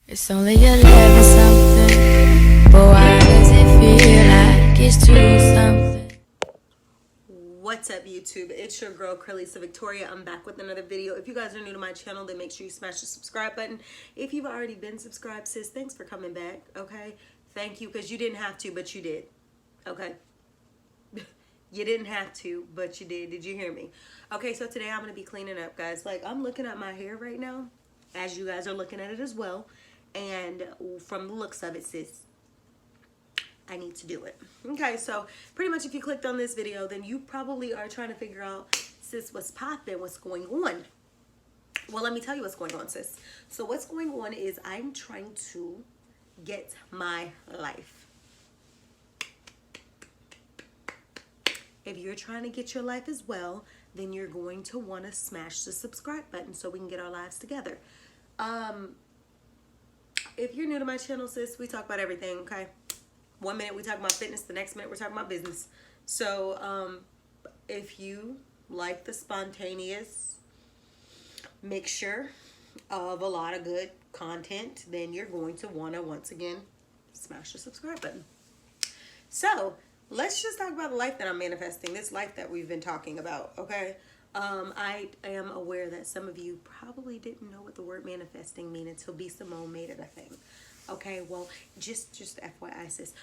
It's only 11 something, but why does it feel like it's 2 something? What's up, YouTube? It's your girl cralisa Victoria. I'm back with another video. If you guys are new to my channel, then make sure you smash the subscribe button. If you've already been subscribed, sis, thanks for coming back. Okay, thank you, because you didn't have to, but you did. Okay. You didn't have to, but you did. Did you hear me? Okay, so today I'm going to be cleaning up, guys. Like, I'm looking at my hair right now, as you guys are looking at it as well. And from the looks of it, sis, I need to do it. Okay, so pretty much if you clicked on this video, then you probably are trying to figure out, sis, what's popping, what's going on. Well, let me tell you what's going on, sis. So what's going on is I'm trying to get my life. If you're trying to get your life as well, then you're going to want to smash the subscribe button so we can get our lives together. If you're new to my channel, sis, we talk about everything, okay? 1 minute we talk about fitness, the next minute we're talking about business. So if you like the spontaneous mixture of a lot of good content, then you're going to want to, once again, smash the subscribe button. So let's just talk about the life that I'm manifesting, this life that we've been talking about, okay? I am aware that some of you probably didn't know what the word manifesting mean until B. Simone made it a thing. Okay, well, just FYI, sis,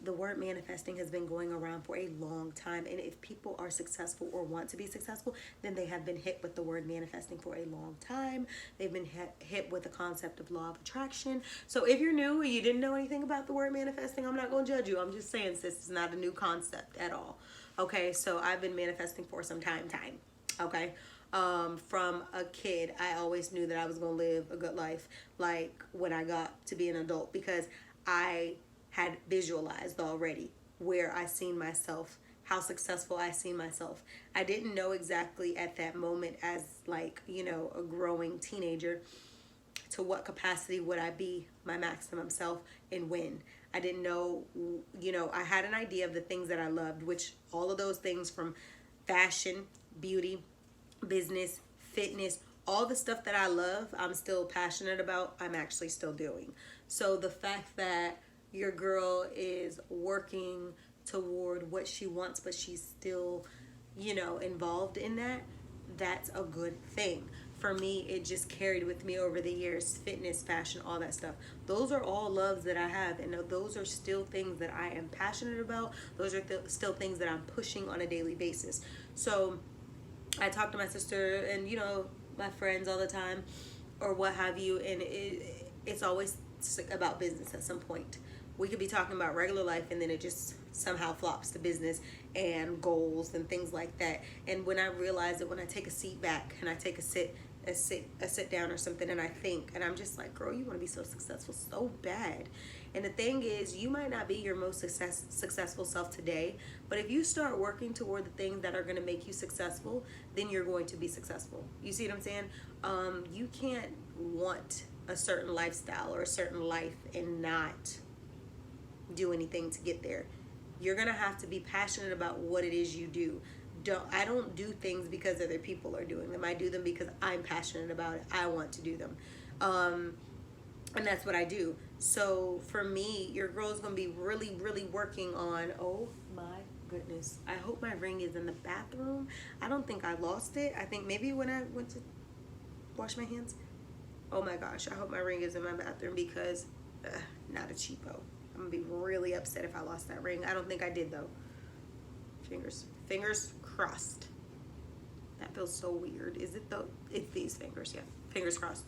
the word manifesting has been going around for a long time, and if people are successful or want to be successful, then they have been hit with the word manifesting for a long time. They've been hit with the concept of law of attraction. So if you're new or you didn't know anything about the word manifesting, I'm not going to judge you. I'm just saying, sis, it's not a new concept at all. Okay, so I've been manifesting for some time. Okay. From a kid, I always knew that I was going to live a good life, like when I got to be an adult, because I had visualized already where I seen myself, how successful I seen myself. I didn't know exactly at that moment, as like, you know, a growing teenager, to what capacity would I be my maximum self and when. I didn't know, you know, I had an idea of the things that I loved, which all of those things, from fashion, beauty, business, fitness, all the stuff that I love, I'm still passionate about, I'm actually still doing. So the fact that your girl is working toward what she wants, but she's still, you know, involved in that, that's a good thing. For me, it just carried with me over the years. Fitness, fashion, all that stuff. Those are all loves that I have, and those are still things that I am passionate about. Those are still things that I'm pushing on a daily basis. So I talk to my sister and, you know, my friends all the time or what have you, and it's always about business at some point. We could be talking about regular life and then it just somehow flops to business and goals and things like that. And when I realize it, when I take a seat back and I take a sit down or something, and I think, and I'm just like, girl, you want to be so successful so bad. And the thing is, you might not be your most successful self today, but if you start working toward the things that are going to make you successful, then you're going to be successful. You see what I'm saying? You can't want a certain lifestyle or a certain life and not do anything to get there. You're going to have to be passionate about what it is you do. I don't do things because other people are doing them. I do them because I'm passionate about it. I want to do them. And that's what I do. So for me, your girl is going to be really, really working on, oh my goodness, I hope my ring is in the bathroom. I don't think I lost it. I think maybe when I went to wash my hands. Oh my gosh, I hope my ring is in my bathroom, because not a cheapo. I'm going to be really upset if I lost that ring. I don't think I did, though. Fingers crossed. That feels so weird. Is it though? It's these fingers, yeah. Fingers crossed.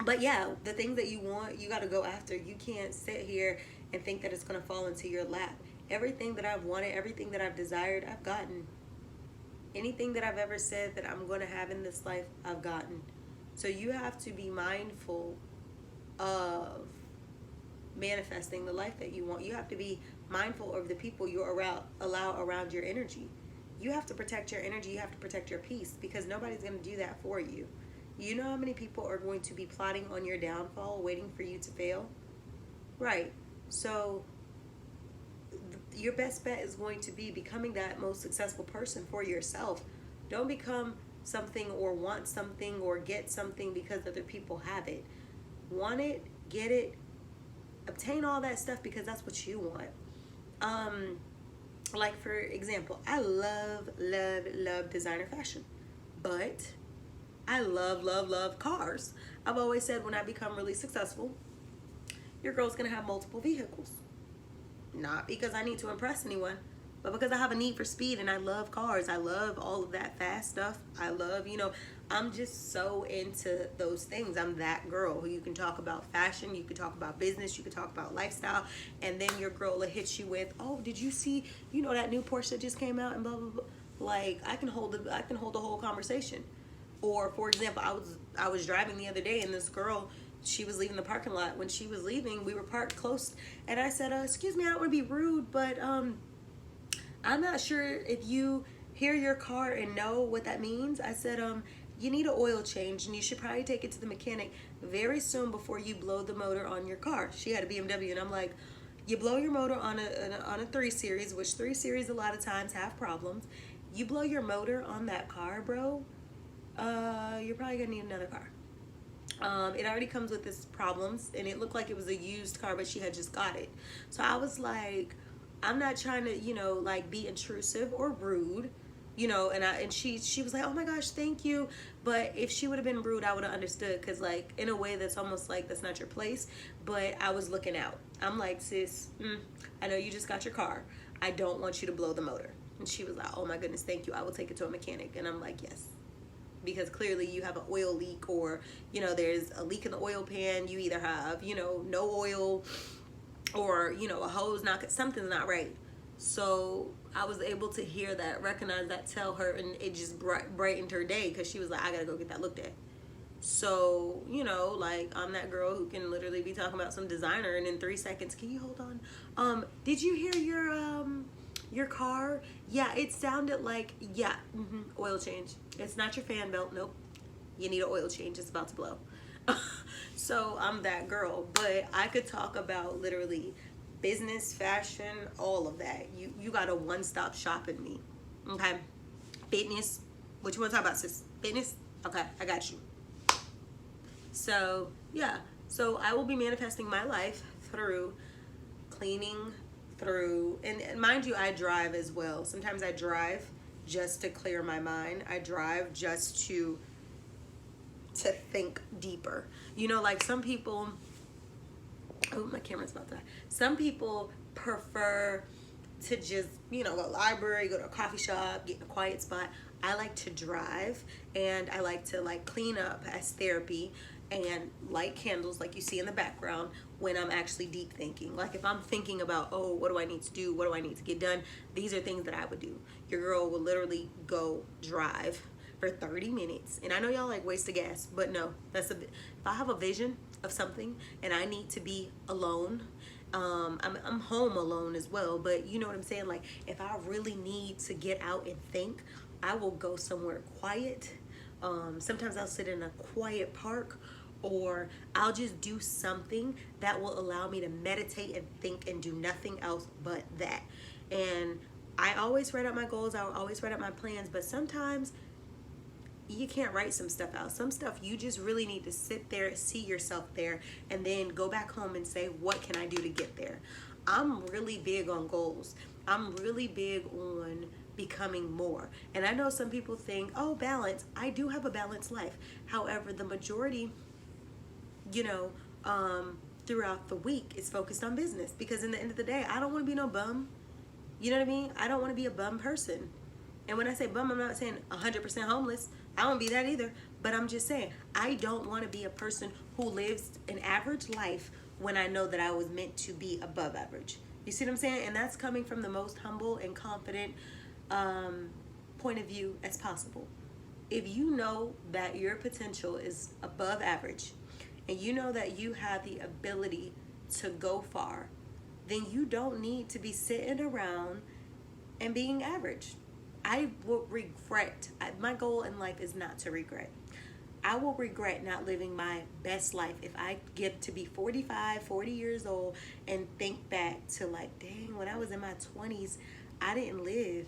But yeah, the things that you want, you got to go after. You can't sit here and think that it's going to fall into your lap. Everything that I've wanted, everything that I've desired, I've gotten. Anything that I've ever said that I'm going to have in this life, I've gotten. So you have to be mindful of manifesting the life that you want. You have to be mindful of the people you allow around your energy. You have to protect your energy. You have to protect your peace, because nobody's going to do that for you. You know how many people are going to be plotting on your downfall, waiting for you to fail? Right. So your best bet is going to be becoming that most successful person for yourself. Don't become something or want something or get something because other people have it. Want it, get it, obtain all that stuff because that's what you want. Like for example, I love designer fashion, but I love cars. I've always said when I become really successful, your girl's gonna have multiple vehicles. Not because I need to impress anyone, but because I have a need for speed and I love cars. I love all of that fast stuff. I love, I'm just so into those things. I'm that girl who you can talk about fashion, you can talk about business, you can talk about lifestyle, and then your girl will hit you with, oh, did you see, that new Porsche that just came out and blah blah blah. Like I can hold the whole conversation. Or for example, I was driving the other day and this girl, she was leaving the parking lot. When she was leaving, we were parked close, and I said, "Excuse me, I don't want to be rude, but I'm not sure if you hear your car and know what that means." I said, "You need an oil change, and you should probably take it to the mechanic very soon before you blow the motor on your car." She had a BMW, and I'm like, "You blow your motor on a 3 Series, which 3 Series a lot of times have problems. You blow your motor on that car, bro. You're probably gonna need another car." It already comes with its problems, and it looked like it was a used car, but she had just got it. So I was like, I'm not trying to, like be intrusive or rude, and she was like, "Oh my gosh, thank you." But if she would have been rude, I would have understood, because like in a way that's almost like that's not your place. But I was looking out. I'm like, "Sis, I know you just got your car. I don't want you to blow the motor." And she was like, "Oh my goodness, thank you. I will take it to a mechanic." And I'm like, "Yes." Because clearly you have an oil leak, or there's a leak in the oil pan. You either have no oil, or a hose something's not right. So I was able to hear that, recognize that, tell her, and it just brightened her day, because she was like, "I gotta go get that looked at." So like, I'm that girl who can literally be talking about some designer, and in 3 seconds, "Can you hold on? Did you hear your car? Yeah, it sounded like, yeah, oil change. It's not your fan belt. Nope. You need an oil change. It's about to blow." So I'm that girl. But I could talk about literally business, fashion, all of that. You got a one-stop shop in me. Okay. Fitness. What you want to talk about, sis? Fitness? Okay, I got you. So yeah. So I will be manifesting my life through cleaning, through, and mind you, I drive as well. Sometimes I drive just to clear my mind. I drive just to think deeper. Like some people, oh, my camera's about to die. Some people prefer to just, go to the library, go to a coffee shop, get in a quiet spot. I like to drive, and I like to clean up as therapy, and light candles like you see in the background when I'm actually deep thinking. Like if I'm thinking about, oh, what do I need to do? What do I need to get done? These are things that I would do. Your girl will literally go drive for 30 minutes. And I know y'all like waste of gas, but no, if I have a vision of something and I need to be alone, I'm home alone as well, but you know what I'm saying? Like if I really need to get out and think, I will go somewhere quiet. Sometimes I'll sit in a quiet park, or I'll just do something that will allow me to meditate and think and do nothing else but that. And I always write out my goals. I always write out my plans, but sometimes you can't write some stuff out. Some stuff you just really need to sit there, see yourself there, and then go back home and say, what can I do to get there? I'm really big on goals. I'm really big on becoming more. And I know some people think, oh, balance. I do have a balanced life. However, the majority, throughout the week is focused on business, because in the end of the day, I don't want to be no bum. You know what I mean? I don't want to be a bum person. And when I say bum, I'm not saying 100% homeless. I don't be that either. But I'm just saying, I don't want to be a person who lives an average life when I know that I was meant to be above average. You see what I'm saying? And that's coming from the most humble and confident point of view as possible. If you know that your potential is above average, and you know that you have the ability to go far, then you don't need to be sitting around and being average. I will regret, my goal in life is not to regret. I will regret not living my best life if I get to be 45, 40 years old and think back to dang, when I was in my 20s, I didn't live.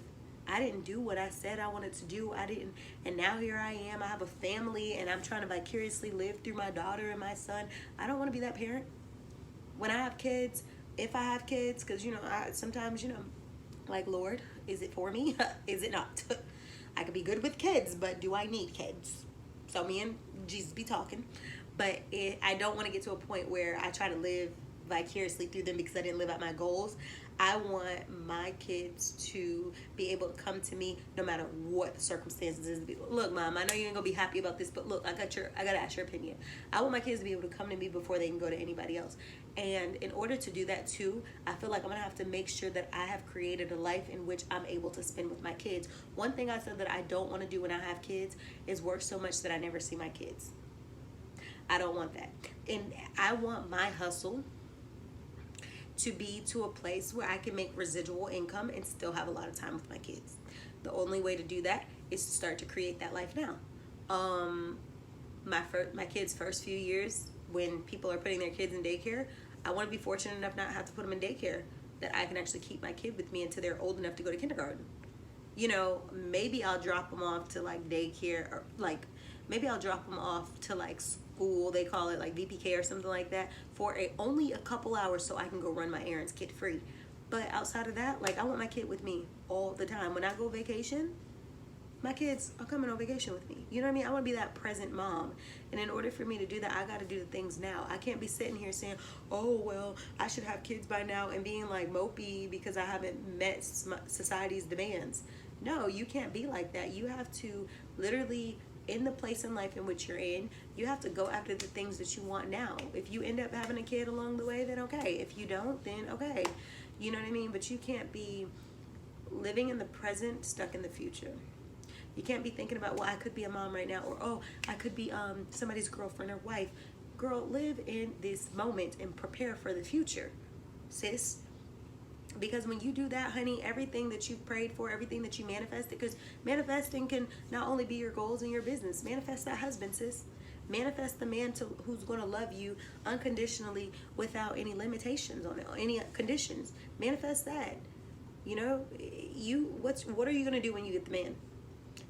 I didn't do what I said I wanted to do. I didn't, and now here I am. I have a family, and I'm trying to vicariously live through my daughter and my son. I don't want to be that parent. When I have kids, if I have kids, because I sometimes like, Lord, is it for me? Is it not? I could be good with kids, but do I need kids? So me and Jesus be talking, but I don't want to get to a point where I try to live vicariously through them because I didn't live out my goals. I want my kids to be able to come to me no matter what the circumstances is. Look, Mom, I know you ain't gonna be happy about this, but look, I gotta ask your opinion. I want my kids to be able to come to me before they can go to anybody else. And in order to do that too, I feel like I'm gonna have to make sure that I have created a life in which I'm able to spend with my kids. One thing I said that I don't want to do when I have kids is work so much that I never see my kids. I don't want that. And I want my hustle to be to a place where I can make residual income and still have a lot of time with my kids. The only way to do that is to start to create that life now. My kids' first few years, when people are putting their kids in daycare, I want to be fortunate enough not to have to put them in daycare, that I can actually keep my kid with me until they're old enough to go to kindergarten. Maybe I'll drop them off to like daycare, or like maybe I'll drop them off to like school, they call it like VPK or something like that, for only a couple hours so I can go run my errands kid free. But outside of that, like, I want my kid with me all the time. When I go vacation, my kids are coming on vacation with me. You know what I mean? I want to be that present mom. And in order for me to do that, I got to do the things now. I can't be sitting here saying, oh, well, I should have kids by now, and being like mopey because I haven't met society's demands. No, you can't be like that. You have to literally, in the place in life in which you're in, you have to go after the things that you want now. If you end up having a kid along the way, then okay. If you don't, then okay. You know what I mean? But you can't be living in the present, stuck in the future. You can't be thinking about, well, I could be a mom right now, or, oh, I could be somebody's girlfriend or wife. Girl, live in this moment and prepare for the future, sis. Because when you do that, honey, everything that you've prayed for, everything that you manifested, because manifesting can not only be your goals and your business. Manifest that husband, sis. Manifest the man who's going to love you unconditionally without any limitations on it, any conditions. Manifest that. What are you going to do when you get the man?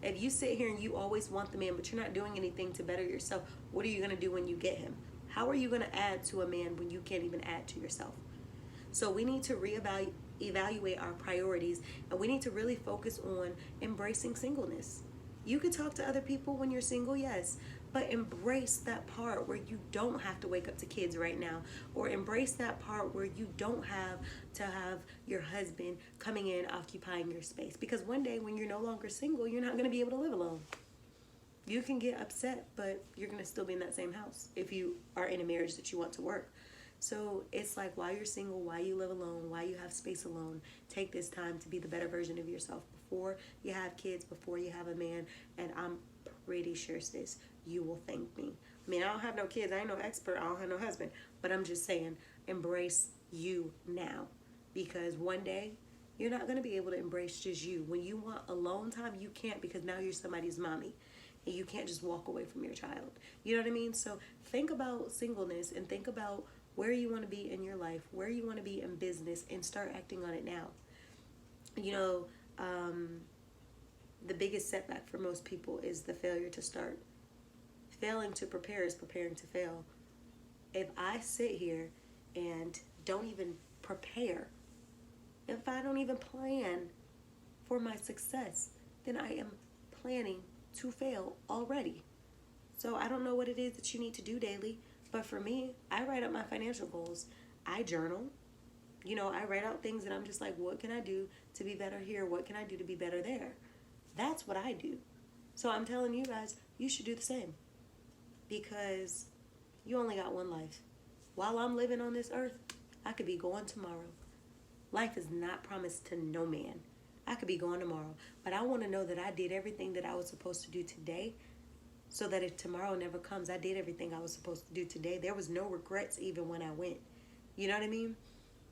If you sit here and you always want the man, but you're not doing anything to better yourself, what are you going to do when you get him? How are you going to add to a man when you can't even add to yourself? So we need to evaluate our priorities, and we need to really focus on embracing singleness. You can talk to other people when you're single, yes, but embrace that part where you don't have to wake up to kids right now, or embrace that part where you don't have to have your husband coming in, occupying your space. Because one day when you're no longer single, you're not going to be able to live alone. You can get upset, but you're going to still be in that same house if you are in a marriage that you want to work. So it's like, while you're single, while you live alone, while you have space alone, take this time to be the better version of yourself before you have kids, before you have a man. And I'm pretty sure, sis, you will thank me. I mean, I don't have no kids. I ain't no expert. I don't have no husband. But I'm just saying, embrace you now. Because one day, you're not going to be able to embrace just you. When you want alone time, you can't, because now you're somebody's mommy. And you can't just walk away from your child. You know what I mean? So think about singleness, and think about where you want to be in your life, where you want to be in business, and start acting on it now. The biggest setback for most people is the failure to start. Failing to prepare is preparing to fail. If I sit here and don't even prepare, if I don't even plan for my success, then I am planning to fail already. So I don't know what it is that you need to do daily. But for me, I write up my financial goals. I journal. I write out things that I'm just like, what can I do to be better here? What can I do to be better there? That's what I do. So I'm telling you guys, you should do the same. Because you only got one life. While I'm living on this earth, I could be gone tomorrow. Life is not promised to no man. I could be gone tomorrow. But I want to know that I did everything that I was supposed to do today, so that if tomorrow never comes, I did everything I was supposed to do today. There was no regrets even when I went. You know what I mean?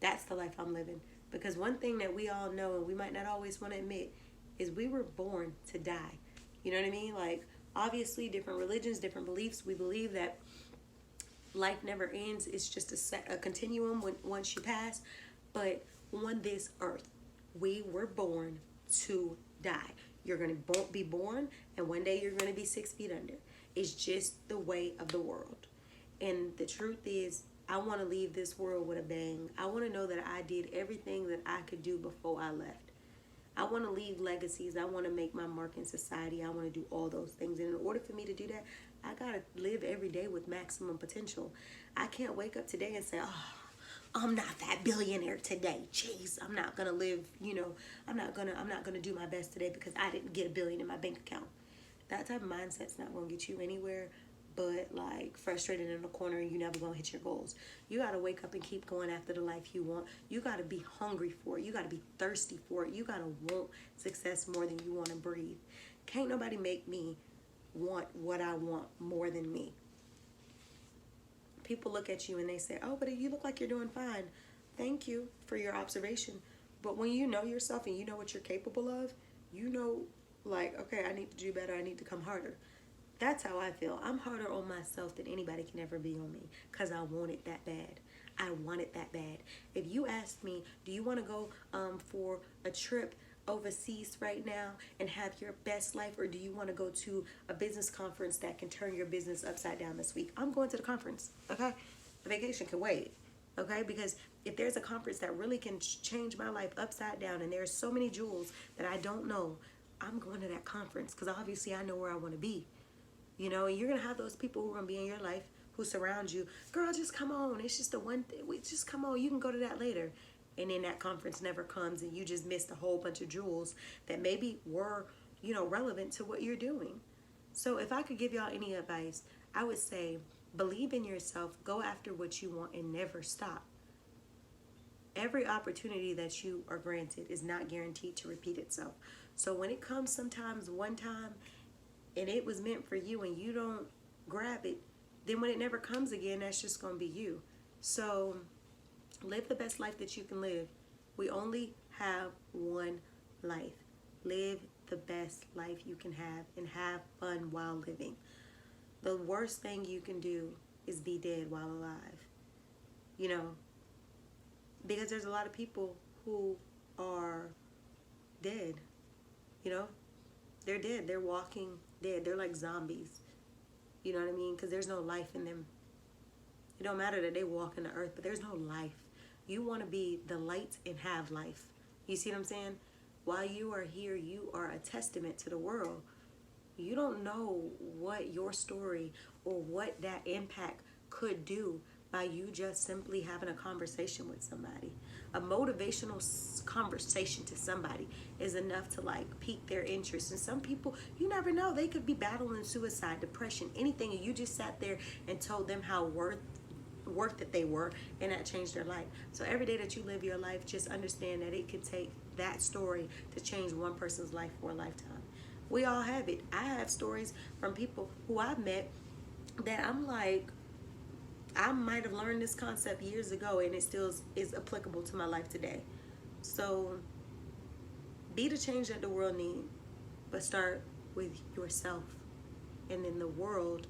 That's the life I'm living. Because one thing that we all know, and we might not always want to admit, is we were born to die. You know what I mean? Like, obviously, different religions, different beliefs, we believe that life never ends. It's just a continuum once you pass. But on this earth, we were born to die. You're going to be born, and one day you're going to be 6 feet under. It's just the way of the world. And the truth is, I want to leave this world with a bang. I want to know that I did everything that I could do before I left. I want to leave legacies. I want to make my mark in society. I want to do all those things. And in order for me to do that, I got to live every day with maximum potential. I can't wake up today and say, oh, I'm not that billionaire today. Jeez, I'm not going to live, I'm not going to do my best today because I didn't get $1 billion in my bank account. That type of mindset's not going to get you anywhere but like frustrated in a corner and you never going to hit your goals. You got to wake up and keep going after the life you want. You got to be hungry for it. You got to be thirsty for it. You got to want success more than you want to breathe. Can't nobody make me want what I want more than me. People look at you and they say, oh, but you look like you're doing fine. Thank you for your observation. But when you know yourself and you know what you're capable of, you know, like, okay, I need to do better. I need to come harder. That's how I feel. I'm harder on myself than anybody can ever be on me because I want it that bad. I want it that bad. If you asked me, do you want to go for a trip overseas right now and have your best life, or do you want to go to a business conference that can turn your business upside down this week? I'm going to the conference, okay? The vacation can wait, okay? Because if there's a conference that really can change my life upside down and there's so many jewels that I don't know, I'm going to that conference because obviously I know where I want to be. You know, and you're going to have those people who are going to be in your life who surround you. Girl, just come on. It's just the one thing. Just come on. You can go to that later. And then that conference never comes and you just missed a whole bunch of jewels that maybe were, relevant to what you're doing. So if I could give y'all any advice, I would say believe in yourself, go after what you want, and never stop. Every opportunity that you are granted is not guaranteed to repeat itself. So when it comes sometimes one time and it was meant for you and you don't grab it, then when it never comes again, that's just going to be you. So live the best life that you can live. We only have one life. Live the best life you can have and have fun while living. The worst thing you can do is be dead while alive. Because there's a lot of people who are dead. They're dead. They're walking dead. They're like zombies. You know what I mean? Because there's no life in them. It don't matter that they walk in the earth, but there's no life. You want to be the light and have life. You see what I'm saying? While you are here, you are a testament to the world. You don't know what your story or what that impact could do by you just simply having a conversation with somebody. A motivational conversation to somebody is enough to pique their interest. And some people, you never know, they could be battling suicide, depression, anything, and you just sat there and told them how worth that they were, and that changed their life. So every day that you live your life, just understand that it can take that story to change one person's life for a lifetime. We all have it. I have stories from people who I've met that I'm like, I might have learned this concept years ago and it still is applicable to my life today. So be the change that the world needs, but start with yourself, and then the world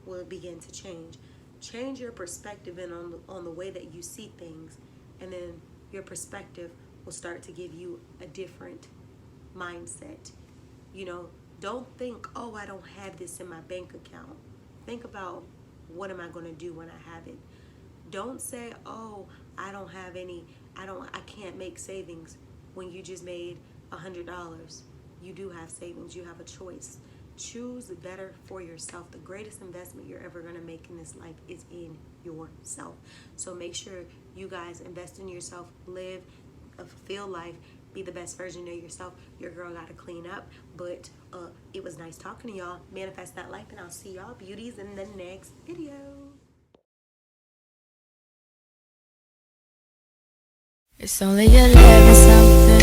will begin to change. Change your perspective and on the way that you see things, and then your perspective will start to give you a different mindset. Don't think, oh, I don't have this in my bank account. Think about, what am I going to do when I have it? Don't say, oh, I don't have any, I can't make savings when you just made $100. You do have savings. You have a choice. Choose better for yourself. The greatest investment you're ever going to make in this life is in yourself. So make sure you guys invest in yourself, live a fulfilled life, be the best version of yourself. Your girl got to clean up, but it was nice talking to y'all. Manifest that life, and I'll see y'all beauties in the next video. It's only 11 something.